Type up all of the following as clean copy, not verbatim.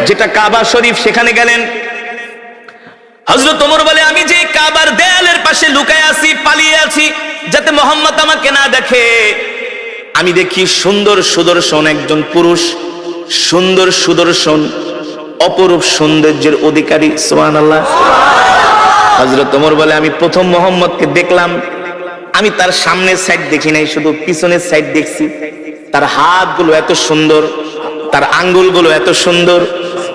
যেটা কাবা শরীফ, সেখানে গেলেন। হযরত ওমর বলে, আমি যে কাবার দেয়ালের পাশে লুকায় আছি, পালিয়ে আছি, যাতে মুহাম্মদ আমাকে না দেখে। আমি দেখি সুন্দর সুদর্শন একজন পুরুষ, সুন্দর সুদর্শন, অপরূপ সৌন্দর্যের অধিকারী। সুবহানাল্লাহ। হযরত ওমর বলে, আমি প্রথম মুহাম্মদকে দেখলাম, আমি তার সামনের সাইড দেখি নাই, শুধু পিছনের সাইড দেখছি। তার হাতগুলো এত সুন্দর, তার আঙ্গুলগুলো এত সুন্দর,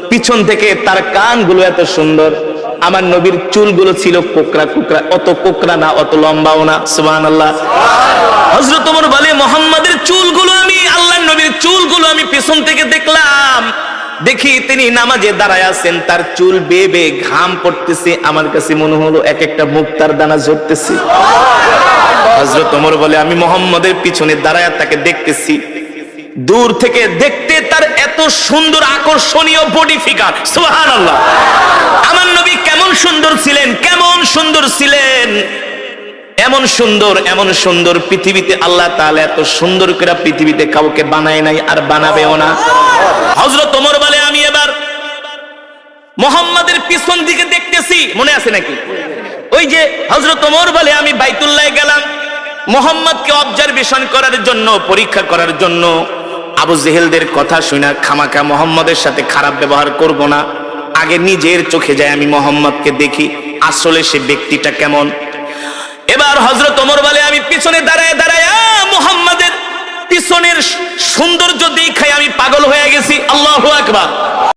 পিছন থেকে তার কানগুলো এত সুন্দর। আমার নবীর চুলগুলো ছিল কোকড়া কোকড়া, অত কোকড়া না, অত লম্বাও না। সুবহানাল্লাহ। হযরত ওমর বলে, মুহাম্মাদের চুলগুলো আমি, আল্লাহর নবীর চুলগুলো আমি পিছন থেকে দেখলাম। দেখি তিনি নামাজে দাঁড়ায় আছেন, তার চুল বেয়ে বেয়ে ঘাম পড়তেছে। আমার কাছে মনে হলো এক একটা মুক্তার দানা ঝরতেছে। হযরত ওমর বলে, আমি মুহাম্মাদের পিছনে দাঁড়ায় তাকে দেখতেছি। দূর থেকে দেখতে তার এত সুন্দর আকর্ষণীয় বডি ফিগার। সুবহানাল্লাহ। আমার নবী কেমন সুন্দর ছিলেন, কেমন সুন্দর ছিলেন, এমন সুন্দর, এমন সুন্দর পৃথিবীতে আল্লাহ তাআলা এত সুন্দর করে পৃথিবীতে কাউকে বানায় নাই, আর বানাবেও না। হযরত ওমর বলে, আমি এবার মুহাম্মাদের পিছন দিকে দেখতেছি। মনে আছে নাকি? ওই যে হযরত ওমর বলে, আমি বাইতুল্লাহ গেলাম মুহাম্মদকে অবজারভেশন করার জন্য, পরীক্ষা করার জন্য। আবু জেহেলদের কথা শুনে খামাখা মুহাম্মদের সাথে খারাপ ব্যবহার করব না, আগে নিজের চোখে যায় আমি মুহাম্মদকে দেখি আসলে সে ব্যক্তিটা কেমন। এবার হযরত ওমর বলে, আমি পিছনে দাঁড়ায় দাঁড়ায় মুহাম্মদের পিছনের সৌন্দর্য দেখায় আমি পাগল হয়ে গেছি। আল্লাহু আকবার।